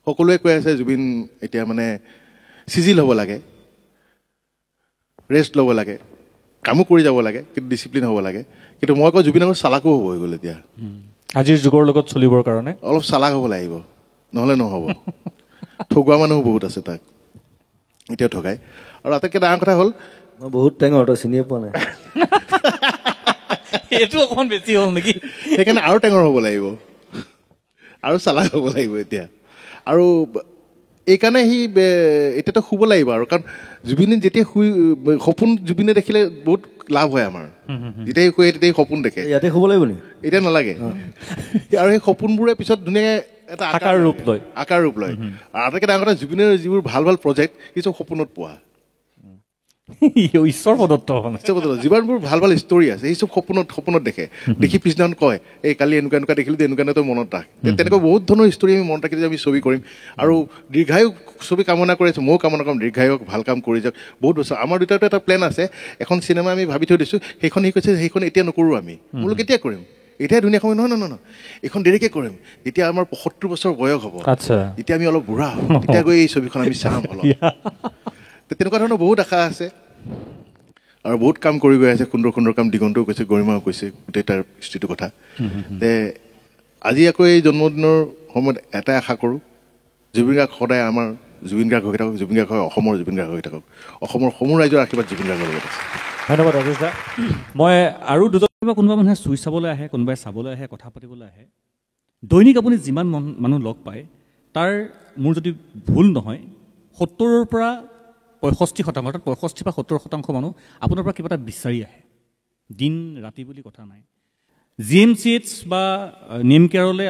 সকলোৱে কৈ আছে জুবিন এতিয়া মানে চিজিল হ'ব লাগে, ৰেষ্ট ল'ব লাগে, কামো কৰি যাব লাগে, কিন্তু ডিচিপ্লিন হ'ব লাগে। কিন্তু মই কওঁ জুবিন আকৌ চালাকো হ'ব হৈ গ'ল এতিয়া। আজিৰ যুগৰ লগত চলিবৰ কাৰণে অলপ চালাক হ'ব লাগিব, নহ'লে নহ'ব। ঠগোৱা মানুহ বহুত আছে তাক, এতিয়া ঠগাই। আৰু আটাইতকৈ ডাঙৰ কথা হ'ল মই বহুত টেঙৰ, তই চিনিয়ে পোৱা নাই। এইটো অকণমান বেছি হ'ল নেকি? সেইকাৰণে আৰু টেঙৰ হ'ব লাগিব, আৰু চালাক হ'ব লাগিব এতিয়া। আৰু এইকাৰণে সি এতিয়াতো শুব লাগিব আৰু, কাৰণ জুবিনে যেতিয়া সপোন জুবিনে দেখিলে বহুত লাভ হয় আমাৰ। যেতিয়াই শুৱে তেতিয়াই সপোন দেখে। ইয়াতে শুব লাগিব নেকি? এতিয়া নালাগে। আৰু সেই সপোনবোৰে পিছত ধুনীয়াকৈ এটা আকাৰ ৰূপ লয়। আৰু আটাইতকৈ ডাঙৰ কথা জুবিনৰ যিবোৰ ভাল ভাল প্ৰজেক্ট সি চব সপোনত পোৱা। ঈশ্বৰ প্ৰদত্ত যিমানবোৰ ভাল ভাল ষ্টৰি আছে সেই চব সপোনত দেখে। দেখি পিছদিনাখন কয় এই কালি এনেকুৱা দেখিলোঁ, এনেকুৱা তই মনত ৰাখ। তেনেকুৱা বহুত ধৰণৰ ষ্টৰি আমি মনত ৰাখি আমি ছবি কৰিম। আৰু দীৰ্ঘায়ু ছবি কামনা কৰি আছোঁ, ময়ো কামনা কৰিম দীৰ্ঘায়ুক ভাল কাম কৰি যাওক বহুত বছৰ। আমাৰ দুটাতো এটা প্লেন আছে, এখন চিনেমা আমি ভাবি থৈ দিছোঁ, সেইখন সি কৈছে সেইখন এতিয়া নকৰোঁ আমি। বোলো কেতিয়া কৰিম? এতিয়াই ধুনীয়া সময় নহয়, এইখন দেৰিকৈ কৰিম, এতিয়া আমাৰ ৭৫ বছৰ বয়স হ'ব, এতিয়া আমি অলপ বুঢ়া হ'ম, তেতিয়া গৈ এই ছবিখন আমি চাম অলপ। তেনেকুৱা ধৰণৰ বহুত আশা আছে আৰু বহুত কাম কৰি গৈ আছে, সুন্দৰ সুন্দৰ কাম দিগন্তও কৈছে, গৰিমাও কৈছে, গোটেই তাৰ স্থিতিৰ কথা। আজি আকৌ এই জন্মদিনৰ সময়ত এটাই আশা কৰোঁ, জুবিন গাৰ্গ সদায় আমাৰ জুবিন গাৰ্গ হৈ থাকক, জুবিন গাৰ্গ হয় অসমৰ জুবিন গাৰ্গ হৈ থাকক, অসমৰ সমূহ ৰাইজৰ আশীৰ্বাদ জুবিন গাৰ্গৰ লগত আছে। ধন্যবাদ ৰাজেশ দা। মই আৰু দুজন কোনোবা মানুহে চুই চাবলৈ আহে, কোনোবাই চাবলৈ আহে, কথা পাতিবলৈ আহে। দৈনিক আপুনি যিমান মানুহ লগ পায় তাৰ মোৰ যদি ভুল নহয় ৭০ৰ পৰা ৬৫%, অৰ্থাৎ ৬৫ বা ৭০% মানুহ আপোনাৰ পৰা কিবা এটা বিচাৰি আহে। দিন ৰাতি বুলি কথা নাই। GMCH বা নেম কেয়াৰলৈ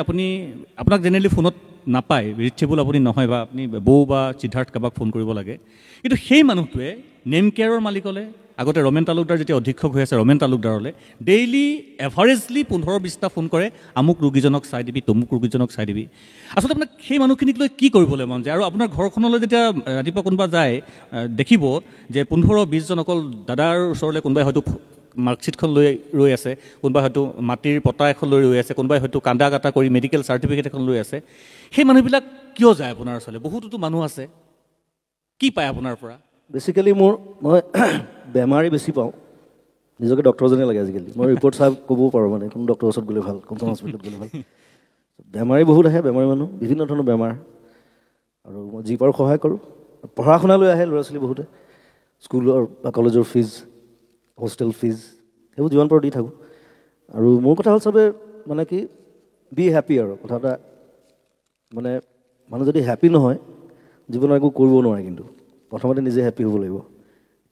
আপোনাক জেনেৰেলি ফোনত নাপায়, ৰিচেবল আপুনি নহয়, বা আপুনি বৌ বা সিদ্ধাৰ্থ কাৰোবাক ফোন কৰিব লাগে। কিন্তু সেই মানুহটোৱে নেম কেয়াৰৰ মালিকলৈ, আগতে ৰমেন তালুকদাৰ যেতিয়া অধীক্ষক হৈ আছে ৰমেন তালুকদাৰলৈ ডেইলি এভাৰেজলি ১৫-২০টা ফোন কৰে, আমুক ৰোগীজনক চাই দিবি, তমুক ৰোগীজনক চাই দিবি। আচলতে আপোনাক সেই মানুহখিনিক লৈ কি কৰিবলৈ মন যায়? আৰু আপোনাৰ ঘৰখনলৈ যেতিয়া ৰাতিপুৱা কোনোবা যায় দেখিব যে ১৫-২০জন অকল দাদাৰ ওচৰলৈ কোনোবাই হয়তো মাৰ্কশ্বিটখন লৈ ৰৈ আছে, কোনোবাই হয়তো মাটিৰ পটা এখন লৈ ৰৈ আছে, কোনোবাই হয়তো কান্দা কাটা কৰি মেডিকেল চাৰ্টিফিকেট এখন লৈ আছে। সেই মানুহবিলাক কিয় যায় আপোনাৰ ওচৰলৈ? বহুতোতো মানুহ আছে, কি পায় আপোনাৰ পৰা? বেচিকেলি মই বেমাৰী বেছি পাওঁ, নিজকে ডক্টৰজনে লাগে আজিকালি। মই ৰিপৰ্ট চাই ক'বও পাৰোঁ মানে কোন ডক্টৰৰ ওচৰত গ'লে ভাল, কোনখন হস্পিটেলত গ'লে ভাল। বেমাৰী বহুত আহে, বেমাৰী মানুহ, বিভিন্ন ধৰণৰ বেমাৰ, আৰু মই যি পাৰোঁ সহায় কৰোঁ। পঢ়া শুনালৈ আহে ল'ৰা ছোৱালী বহুতে, স্কুলৰ বা কলেজৰ ফিজ, হোষ্টেল ফিজ, সেইবোৰ যিমান পাৰোঁ দি থাকোঁ। আৰু মোৰ কথা হ'ল চবে মানে কি বি হেপী। আৰু কথা এটা মানে মানুহ যদি হেপী নহয় জীৱনত একো কৰিব নোৱাৰে। কিন্তু প্ৰথমতে নিজে হেপী হ'ব লাগিব,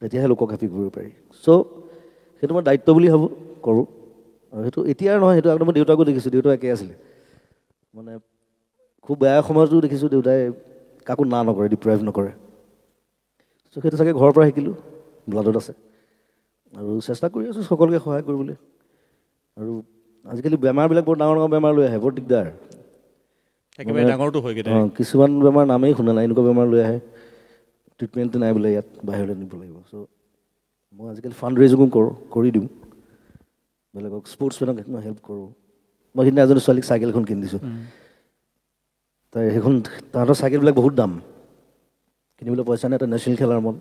তেতিয়াহে লোকক হেপী কৰিব পাৰি। চ' সেইটো মই দায়িত্ব বুলি ভাবোঁ, কৰোঁ। আৰু সেইটো এতিয়াৰ নহয়, সেইটো আগতে মই দেউতাকো দেখিছোঁ, দেউতা একে আছিলে। মানে খুব বেয়া সময়তো দেখিছোঁ দেউতাই কাকো না নকৰে, ডিপ্ৰাইভ নকৰে। চ' সেইটো চাগে ঘৰৰ পৰা শিকিলোঁ, ব্লাডত আছে। আৰু চেষ্টা কৰি আছোঁ সকলোকে সহায় কৰিবলৈ। আৰু আজিকালি বেমাৰবিলাক বৰ ডাঙৰ ডাঙৰ বেমাৰ লৈ আহে, বৰ দিগদাৰ। কিছুমান বেমাৰ নামেই শুনা নাই, এনেকুৱা বেমাৰ লৈ আহে, ট্ৰিটমেণ্টটো নাই বোলে, ইয়াত বাহিৰলৈ নিব লাগিব। চ' মই আজিকালি ফাণ্ড ৰেইজিঙো কৰি দিওঁ, বেলেগক স্পৰ্টছমেনক মই হেল্প কৰোঁ। মই সেইদিনা এজনী ছোৱালীক চাইকেল এখন কিনি দিছোঁ, তাই সেইখন তাহাঁতৰ চাইকেলবিলাক বহুত দাম, কিনিবলৈ পইচা নাই, এটা নেশ্যনেল খেলাৰ মন।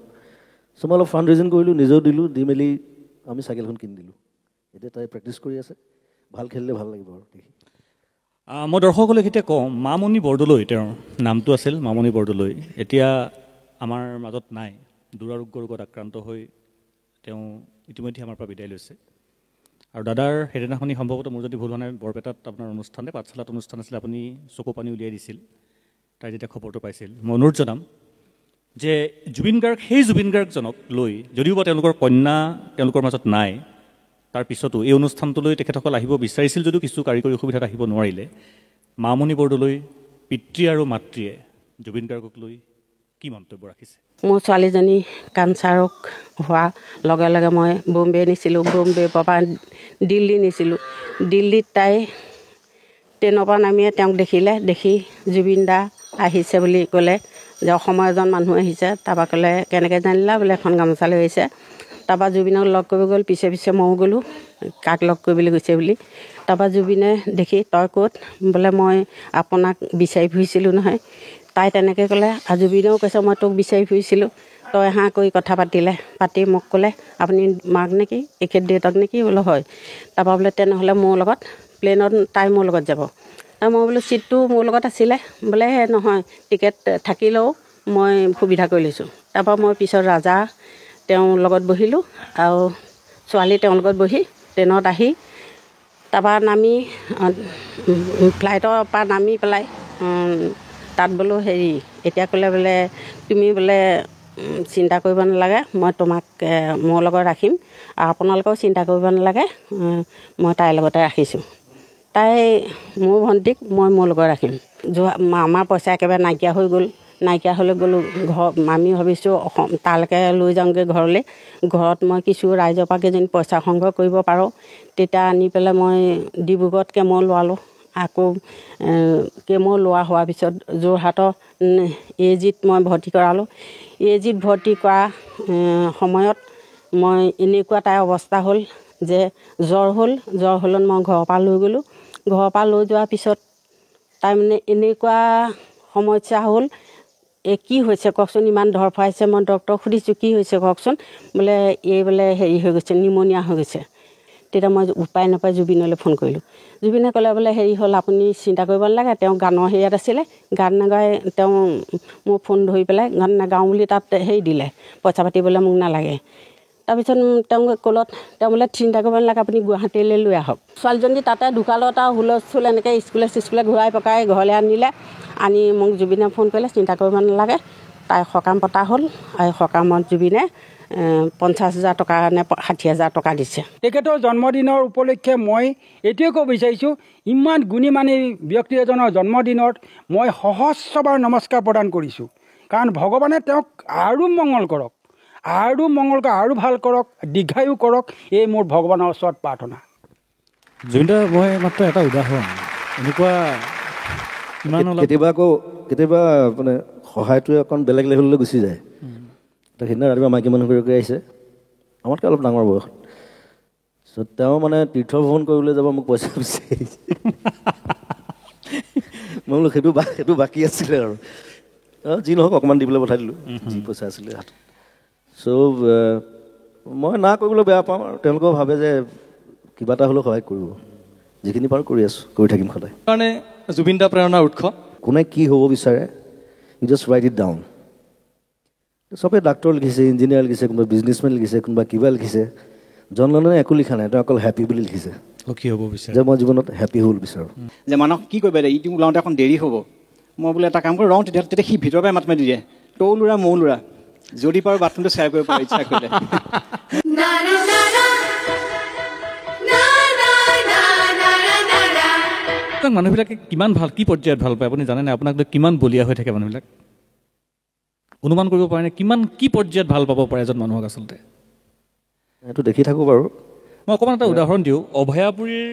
চ' মই অলপ ফাণ্ড ৰেইজিং কৰিলোঁ, নিজেও দিলোঁ, দি মেলি আমি চাইকেলখন কিনি দিলোঁ। এতিয়া তাই প্ৰেক্টিছ কৰি আছে, ভাল খেলিলে ভাল লাগিব আৰু দেখি। মই দৰ্শকলৈ এতিয়া কওঁ, মামণি বৰদলৈ তেওঁৰ নামটো আছিল, মামণি বৰদলৈ। এতিয়া আমাৰ মাজত নাই, দুৰাৰোগ্য ৰোগত আক্ৰান্ত হৈ তেওঁ ইতিমধ্যে আমাৰ পৰা বিদায় লৈছে। আৰু দাদাৰ সেইদিনাখনি সম্ভৱতঃ মোৰ যদি ভুল হোৱা নাই, বৰপেটাত আপোনাৰ অনুষ্ঠানে, পাঠশালাত অনুষ্ঠান আছিলে, আপুনি চকু পানী উলিয়াই দিছিল তাই যেতিয়া খবৰটো পাইছিল। মই অনুৰোধ জনাম যে জুবিন গাৰ্গ, সেই জুবিন গাৰ্গজনক লৈ, যদিও বা তেওঁলোকৰ কন্যা তেওঁলোকৰ মাজত নাই, তাৰ পিছতো এই অনুষ্ঠানটোলৈ তেখেতসকল আহিব বিচাৰিছিল যদিও কিছু কাৰিকৰী অসুবিধাত আহিব নোৱাৰিলে। মামণি বৰদলৈ পিতৃ আৰু মাতৃয়ে জুবিন গাৰ্গক লৈ কি মন্তব্য ৰাখিছে? মোৰ ছোৱালীজনী কেঞ্চাৰক হোৱাৰ লগে লগে মই বম্বে নিছিলোঁ, বম্বেৰ পৰা দিল্লী নিছিলোঁ। দিল্লীত তাই ট্ৰেইনৰ পৰা নামিয়ে তেওঁক দেখি জুবিন দা আহিছে বুলি ক'লে, যে অসমৰ এজন মানুহ আহিছে। তাৰপৰা ক'লে কেনেকৈ জানিলা? বোলে এখন গামোচা লৈ আহিছে। তাৰপৰা জুবিনক লগ কৰিব গ'ল, পিছে পিছে ময়ো গ'লোঁ, কাক লগ কৰিবলৈ গৈছে বুলি। তাৰপৰা জুবিনে দেখি তই ক'ত? বোলে মই আপোনাক বিচাৰি ফুৰিছিলোঁ নহয়। তাই তেনেকৈ ক'লে আৰু জুবিনেও কৈছে মই তোক বিচাৰি ফুৰিছিলোঁ, তই হাঁ কৰি কথা পাতিলে, পাতি মোক ক'লে আপুনি মাক নেকি, এখেত দেউতাক নেকি? বোলো হয়। তাৰপৰা বোলে তেনেহ'লে মোৰ লগত প্লেনত তাই মোৰ লগত যাব। আৰু মই বোলো ছিটটো মোৰ লগত আছিলে, বোলে নহয় টিকেট থাকিলেও মই সুবিধা কৰি লৈছোঁ। তাৰপৰা মই পিছত ৰাজা তেওঁৰ লগত বহিলোঁ আৰু ছোৱালী তেওঁৰ লগত বহি ট্ৰেইনত আহি তাৰপৰা নামি ফ্লাইটৰ পৰা নামি পেলাই তাত বোলো হেৰি এতিয়া ক'লে বোলে তুমি বোলে চিন্তা কৰিব নালাগে, মই তোমাক মোৰ লগত ৰাখিম আৰু আপোনালোকেও চিন্তা কৰিব নালাগে, মই তাইৰ লগতে ৰাখিছোঁ। তাই মোৰ ভণ্টিক মই মোৰ লগত ৰাখিম। আমাৰ পইচা একেবাৰে নাইকিয়া হৈ গ'ল, নাইকিয়া হ'লে গ'লোঁ ঘৰ আমি ভাবিছোঁ তালৈকে লৈ যাওঁগৈ ঘৰলৈ। ঘৰত মই কিছু ৰাইজৰ পৰা কেইজনী পইচা সংগ্ৰহ কৰিব পাৰোঁ, তেতিয়া আনি পেলাই মই ডিব্ৰুগড়ত কেমো লোৱালোঁ। আকৌ কেমো লোৱা হোৱাৰ পিছত যোৰহাটৰ AGত মই ভৰ্তি কৰালোঁ। AGত ভৰ্তি কৰা সময়ত মই এনেকুৱা তাইৰ অৱস্থা হ'ল যে জ্বৰ হ'লত মই ঘৰৰ পৰা লৈ গ'লোঁ। ঘৰৰ পৰা লৈ যোৱাৰ পিছত তাই মানে এনেকুৱা সমস্যা হ'ল, কি হৈছে কওকচোন, ইমান ধৰফৰাইছে। মই ডক্টৰক সুধিছোঁ কি হৈছে কওকচোন, বোলে এই বোলে হেৰি হৈ গৈছে, নিমনিয়া হৈ গৈছে। তেতিয়া মই উপায় নাপাই জুবিনলৈ ফোন কৰিলোঁ। জুবিনে ক'লে বোলে হেৰি হ'ল আপুনি চিন্তা কৰিব নালাগে, তেওঁ গানৰ হেৰিয়াত আছিলে, গান নাগাই তেওঁ মোৰ ফোন ধৰি পেলাই গান নাগাওঁ বুলি তাত হেৰি দিলে, পইচা পাতিবলৈ মোক নালাগে। তাৰপিছত তেওঁ ক'লত তেওঁ বোলে চিন্তা কৰিব নালাগে আপুনি গুৱাহাটীলৈ লৈ আহক। ছোৱালীজনী তাতে ঢুকালত আৰু হুলস্থুল এনেকৈ স্কুলে ঘূৰাই পকাই ঘৰলৈ আনিলে। আনি মোক জুবিনে ফোন কৰিলে চিন্তা কৰিব নালাগে, তাই সকাম পতা হ'ল আৰু সকামত জুবিনে 50,000 টকা নে 60,000 টকা দিছে। তেখেতৰ জন্মদিনৰ উপলক্ষে মই এইটোৱে ক'ব বিচাৰিছোঁ, ইমান গুণীমানী ব্যক্তি এজনৰ জন্মদিনত মই সহস্ৰবাৰ নমস্কাৰ প্ৰদান কৰিছোঁ। কাৰণ ভগৱানে তেওঁক আৰু মংগল কৰক, আৰু ভাল কৰক, দীৰ্ঘায়ু কৰক, এই মোৰ ভগৱানৰ ওচৰত প্ৰাৰ্থনা। জুবিনদা মই মাত্ৰ এটা উদাহৰণ, এনেকুৱা কেতিয়াবা মানে সহায়টোৱে অকণ বেলেগ লেভেললৈ গুচি যায়। সেইদিনা ৰাতিপুৱা মাইকী মানুহগৰাকী আহিছে, আমাতকৈ অলপ ডাঙৰ বয়সত। চ' তেওঁ মানে তীৰ্থ ভ্ৰমণ কৰিবলৈ যাব, মোক পইচা বিচাৰিছে। মই বোলো সেইটো বাকী আছিলে আৰু যি নহওক অকণমান দি পেলাই পঠাই দিলোঁ, যি পইচা আছিলে হাতত। চ' মই না কৰিবলৈ বেয়া পাওঁ আৰু তেওঁলোকেও ভাবে যে কিবা এটা হ'লেও সহায় কৰিব। যিখিনি পাৰোঁ কৰি আছোঁ, কৰি থাকিম সদায়। কাৰণে জুবিনদা প্ৰেৰণাৰ উৎস। কোনে কি হ'ব বিচাৰে, you just write it down. চবেই ডাক্তৰ লিখিছে, ইঞ্জিনিয়াৰ লিখিছে, কোনোবা বিজনেছমেন লিখিছে, কোনোবা কিবা লিখিছে। জন লেননে একো লিখা নাই, তেওঁ অকল হেপী বুলি লিখিছে। কি হ'ব বিচাৰে যে মই জীৱনত হেপী হ'ব বিচাৰোঁ। যে মানুহক কি কৰিব লাগে, ইটো ওলাওঁতে অকণ দেৰি হ'ব, মই বোলে এটা কাম কৰি ৰওঁ, তেতিয়া সি ভিতৰৰ পৰাই মাত মাতি দিয়ে, তৌ ল'ৰা মৌ ল'ৰা, যদি পাৰোঁ বাথৰুমটো শ্বেয়াৰ কৰিব পাৰোঁ ইচ্ছা কৰিলে। মানুহবিলাকে কিমান ভাল, কি পৰ্যায়ত ভাল পায় আপুনি জানেনে? আপোনাক লৈ কিমান বলীয়া হৈ থাকে মানুহবিলাক? অনুমান কৰিব পাৰেনে কি পৰ্যায়ত ভাল পাব পাৰে এজন মানুহক আচলতে? এইটো দেখি থাকোঁ বাৰু। মই অকণমান এটা উদাহৰণ দিওঁ। অভয়াপুৰীৰ